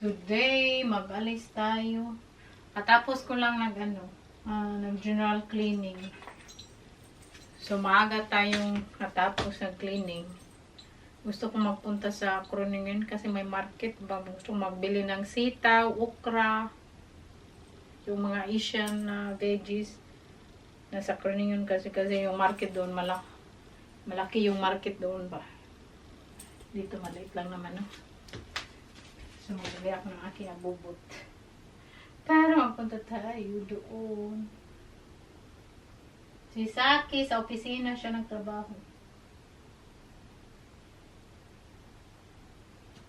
Today, mag-alis tayo. Katapos ko lang nag-general cleaning. So, maaga tayong natapos ng cleaning. Gusto ko magpunta sa Kroningen kasi may market ba. Gusto magbili ng sitaw, okra, yung mga Asian na veggies. Nasa Kroningen kasi yung market doon malaki yung market doon ba. Dito maliit lang naman, no? So, magbili ako ng aking abubot. Para magpunta tayo doon. Si Saki, sa opisina siya nagtrabaho.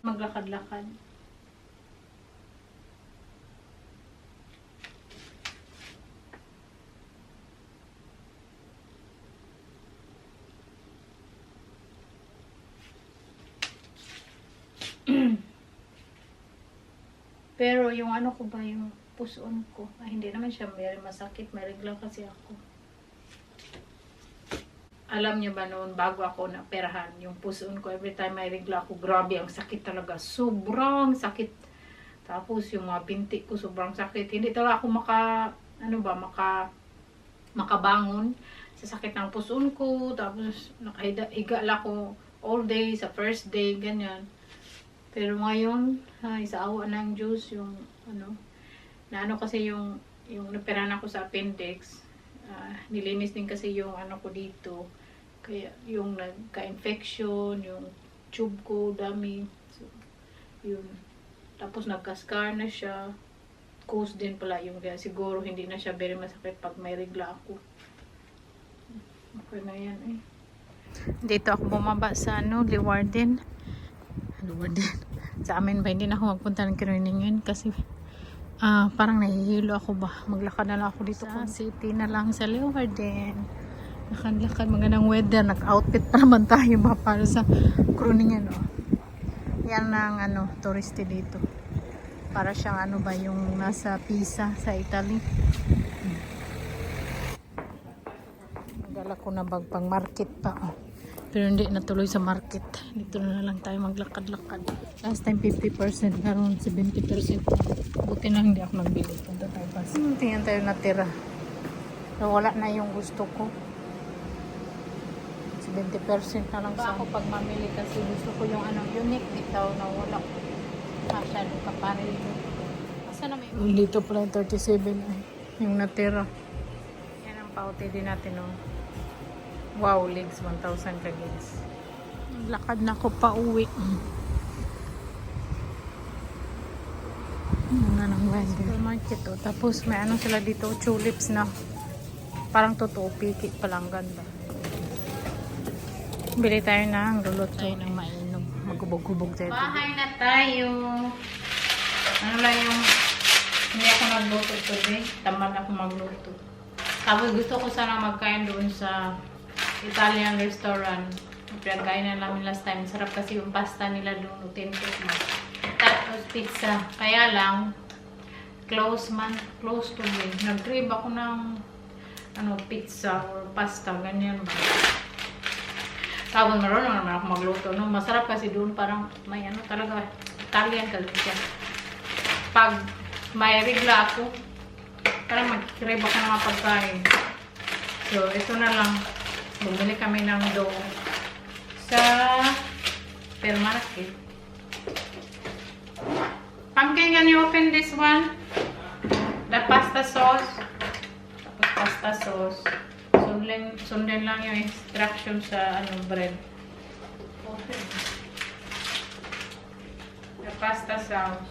Maglakad-lakad. Pero yung ano ko ba, yung puson ko, hindi naman siya may masakit, may regla kasi ako. Alam niyo ba noon, bago ako naperahan, yung puson ko, every time may regla ako, grabe, ang sakit talaga. Sobrang sakit. Tapos yung mga binti ko, sobrang sakit. Hindi talaga ako makabangon sa sakit ng puson ko. Tapos nakahiga lang ako all day, sa first day, ganyan. Pero ngayon, sa awa ng Diyos, yung kasi yung naperahan ako sa appendix, nilinis din kasi yung ko dito. Kaya yung nagka-infection, yung tube ko, dami. So, yun. Tapos nagka-scar na siya. Cause din pala yung kaya siguro hindi na siya very masakit pag may regla ako. Okay na yan eh. Dito ako bumaba sa Leeuwarden. Sa amin ba, hindi na ako magpunta ng Kroningen kasi parang nahihilo ako ba. Maglakad na lang ako dito sa city na lang sa Leeuwarden. Lakad-lakad, magandang weather. Nag-outfit pa naman tayo ba para sa Kroningen. Oh. Yan ang touriste dito. Para siyang yung nasa Pisa sa Italy. Nagdala ko na bag pang market pa. Oh. Pero hindi natuloy sa market. Dito na lang tayo maglakad-lakad. Last time 50%, ngayon 70%. Buti na hindi ako nagbili. Punta tayo pa. Tingnan tayo natira. So, wala na yung gusto ko. 70% na lang sa ako pag mamili kasi gusto ko yung unique dito na wala masyado kapare dito. Asa na may dito pala 37 yung natira. Yan ang pauti din natin, no. Wow, legs 1,000 kagins. Lakad na ako pa uwi. Ng weather. Supermarket o. Tapos may sila dito, tulips na. Parang totoo, piki palang ganda. Bili tayo ng lulot tayo ng mainom. Magubog-gubog tayo. Bahay na tayo. Ano lang yung hindi ako nagluto today. Tamad ako magluto. Tapos gusto ko sana magkain doon sa Italian restaurant. Pinagkain na namin last time. Sarap kasi yung pasta nila doon. Authentic na. Tapos pizza. Kaya lang, close to me. Nag-crave ako ng pizza or pasta. Ganyan ba. Tapos marunong naman ako magluto. No? Masarap kasi doon. Parang may talaga. Italian talaga. Pag may regla ako, parang mag-crave ako ng mga pagkain. So, ito na lang. Bumili kami ng dough sa supermarket. Pumpkin, can you open this one? The pasta sauce. Tapos pasta sauce. Sundin lang yung instruction sa bread. Open. The pasta sauce.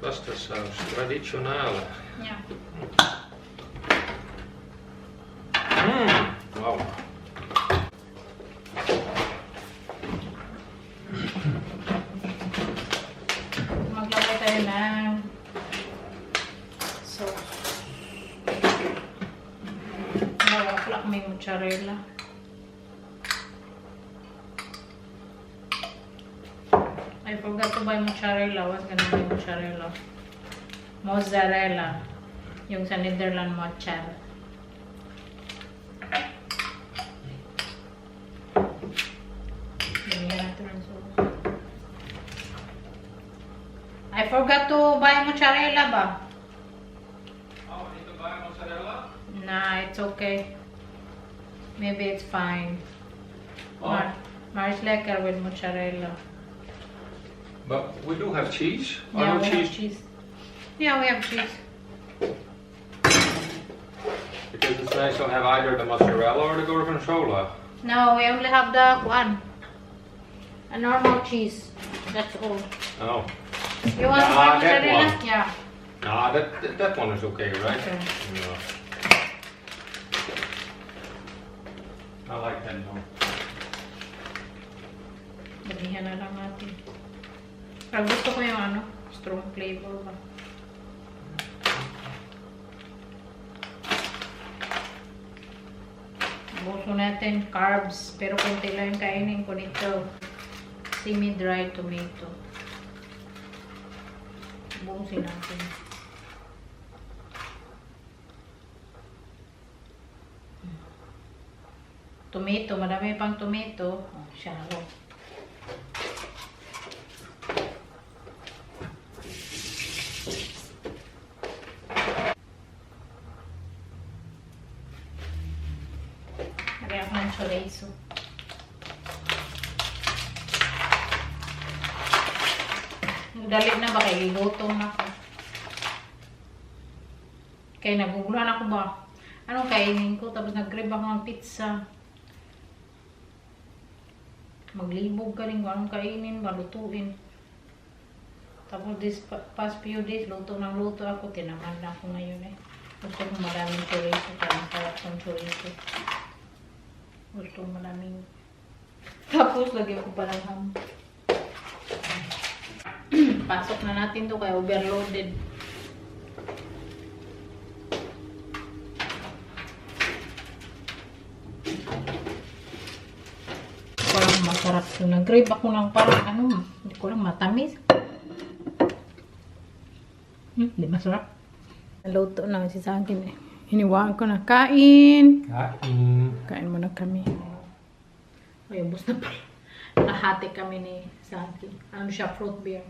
Pasta sauce traditionale. Yeah. Wow. Maglagay tayo ng sauce. Wala may mozzarella. I forgot to buy mozzarella. What's gonna be mozzarella? Mozzarella. Yung sa Netherlands mozzarella. difference. I forgot to buy mozzarella ba? Oh, need to buy mozzarella? Nah, it's okay. Maybe it's fine. Oh. Mars lekker with mozzarella. But we do have cheese. Yeah, no we cheese. have cheese. Yeah, we have cheese. Because it's nice to have either the mozzarella or the gorgonzola. No, we only have the one. A normal cheese. That's all. Oh. You want Ah, one that mozzarella? one. Yeah. Nah, that one is okay, right? Okay. Yeah. I like that one. Lagyan na lang natin. Pero gusto ko yung ano, strong flavor ba. Buso natin carbs, pero konti lang yung kainin ko nito. Semi-dried tomato. Buusin natin. Tomato, madami pang tomato. Oh, siya ako. Lagyan ako ng chorizo. Dali na ba kay luluto na ako. Kaya naguguluhan ako ba? Anong kainin ko? Tapos nag-grab ako ng pizza. Maglibog ka rin kung anong kainin ba, lutuin. Tapos this past few days, luto ng luto ako. Tinaman na ako ngayon eh. Gusto ko maraming chorizo. Parang sarap ng chorizo. Gusto ko maraming. Tapos lagyan ko pa ng ham. Pasok na natin to kaya overloaded. Parang masarap to. Nag-grab ako ng parang ano, hindi ko lang matamis. Hindi masarap. Naluto na kasi sa akin eh. Hiniwaan ko na. Kain! Kain muna kami. Ay, ubos na pala. Nakahati kami ni Saki. Ano siya, fruit beer.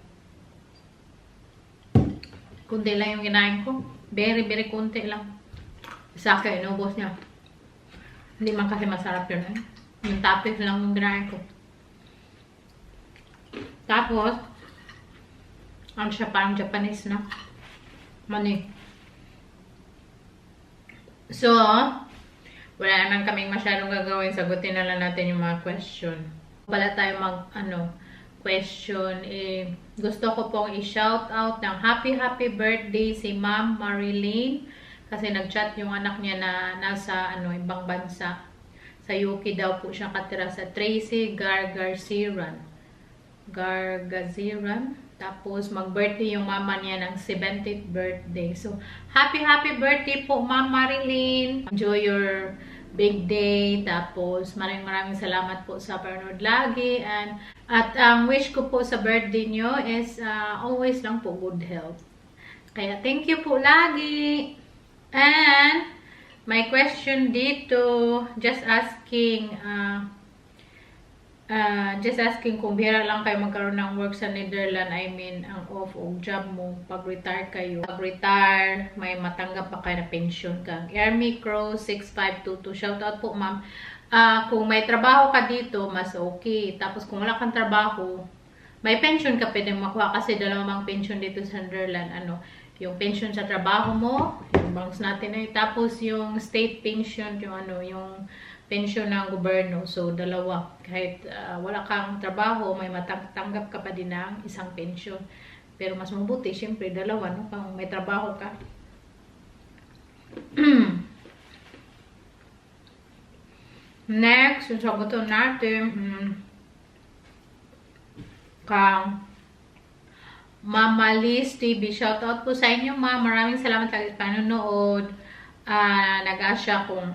Kunti lang yung kinain ko. Very, very kunti lang. Saki, inubos niya. Hindi man kasi masarap yun eh. Yung toppings lang yung kinain ko. Tapos, ano siya, parang Japanese na. Mani. So, wala naman kaming masyadong gagawin. Sagutin na lang natin yung mga question. Pala tayo question. Gusto ko pong i-shout out ng happy birthday si Ma'am Marilyn. Kasi nag-chat yung anak niya na nasa ibang bansa. Sa UK daw po siya katira sa Tracy Gargaziran. Tapos mag-birthday yung mama niya ng 70th birthday. So, happy birthday po Ma'am Marilyn. Enjoy your big day. Tapos maraming salamat po sa panonood lagi. At ang wish ko po sa birthday nyo is always lang po good health. Kaya thank you po lagi. And my question dito, just asking kung bihira lang kayo magkaroon ng work sa Netherlands. I mean, ang off o job mo, pag-retire kayo. Pag-retire, may matanggap pa kayo na pension ka. Airmicro 6522. Shoutout po, ma'am. Kung may trabaho ka dito, mas okay. Tapos kung wala kang trabaho, may pension ka pwede makuha kasi dalawang pension dito sa Netherlands. Yung pension sa trabaho mo, yung banks natin ay, tapos yung state pension, yung pension ng gobyerno. So, dalawa. Kahit wala kang trabaho, may matanggap ka pa din ng isang pension. Pero mas mabuti, syempre, dalawa, no? Kung may trabaho ka. Next, yung sagutin natin, kang Mama Liz TV. Shoutout po sa inyo, ma'am. Maraming salamat sa panonood. Nag-asya kung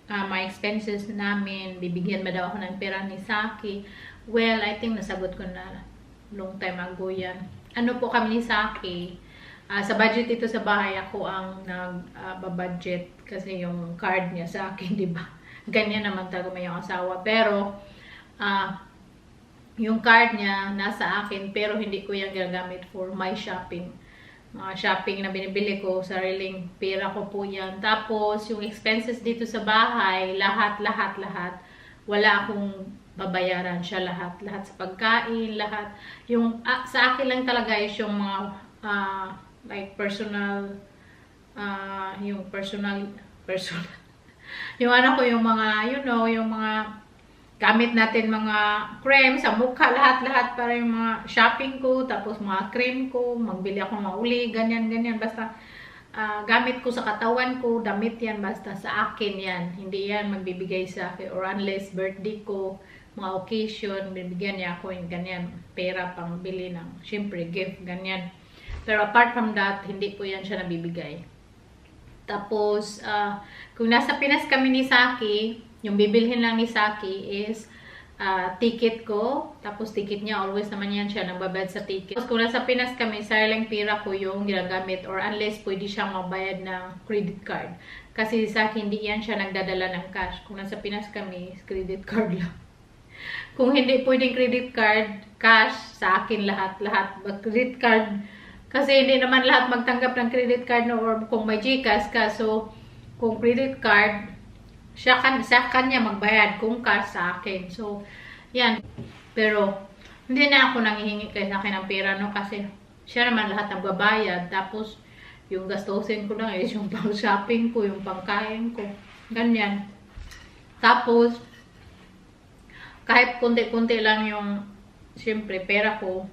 my expenses namin, bibigyan ba daw ako ng pera ni Saki. Well, I think nasagot ko na long time ago yan. Ano po kami ni Saki, sa budget ito sa bahay, ako ang nag-budget kasi yung card niya sa akin, di ba? Ganyan naman talaga may yung asawa. Pero, yung card niya nasa akin pero hindi ko yan ginagamit for my shopping. Mga shopping na binibili ko, sariling pera ko po yan. Tapos, yung expenses dito sa bahay, lahat. Wala akong babayaran siya lahat. Lahat sa pagkain, lahat. Yung, sa akin lang talaga is yung mga, like personal, yung personal, yung ano ko, yung mga, you know, yung mga, gamit natin mga cream sa mukha, lahat para yung mga shopping ko, tapos mga cream ko, magbili ako ng uli, ganyan, basta gamit ko sa katawan ko, damit yan, basta sa akin yan, hindi yan magbibigay sa akin, or unless birthday ko, mga occasion, bibigyan niya ako yung ganyan, pera pang bili ng, syempre, gift, ganyan. Pero apart from that, hindi ko yan siya nabibigay. Tapos, kung nasa Pinas kami ni Saki, yung bibilhin lang ni Saki is ticket ko. Tapos ticket niya, always naman yan siya nagbabayad sa ticket. Tapos kung nasa Pinas kami, sariling pera ko yung ginagamit or unless pwede siyang magbayad ng credit card. Kasi si Saki, hindi yan siya nagdadala ng cash. Kung nasa Pinas kami, credit card lang. Kung hindi pwedeng credit card, cash, sa akin lahat. Credit card, kasi hindi naman lahat magtanggap ng credit card no, or kung may GCash ka. So, kung credit card, sa kanya magbayad, kung cash sa akin. So, yan. Pero, hindi na ako nanghihingi kay sa akin ng pera, no? Kasi, siya naman lahat nagbabayad. Tapos, yung gastusin ko lang is yung pang shopping ko, yung pangkain ko. Ganyan. Tapos, kahit kunti-kunti lang yung, siyempre, pera ko,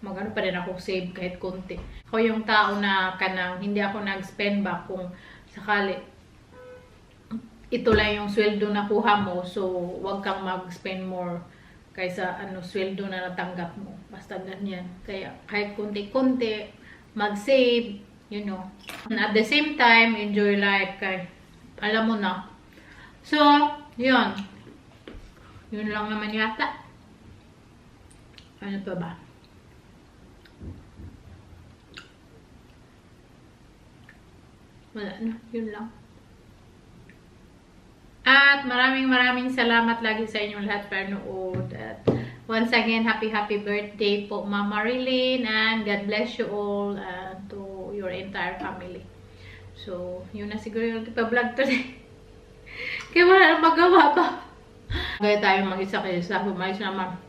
magano pa rin ako save kahit kunti. Ako yung tao na kanang, hindi ako nag-spend back kung sakali ito lang yung sweldo na kuha mo, so wag kang mag-spend more kaysa sweldo na natanggap mo. Basta ganyan. Kaya kahit kunti-kunti, mag-save, you know. And at the same time, enjoy life. Kaya alam mo na. So, yun. Yun lang naman yata. Ano pa ba? Wala na. Yun lang. At maraming salamat lagi sa inyong lahat para nood. At once again, happy birthday po Mama Marilyn, and God bless you all to your entire family. So, yun na siguro yung ipa-vlog today. Kaya wala na magawa pa. Kaya tayo mag-isa kayo sa humayos naman.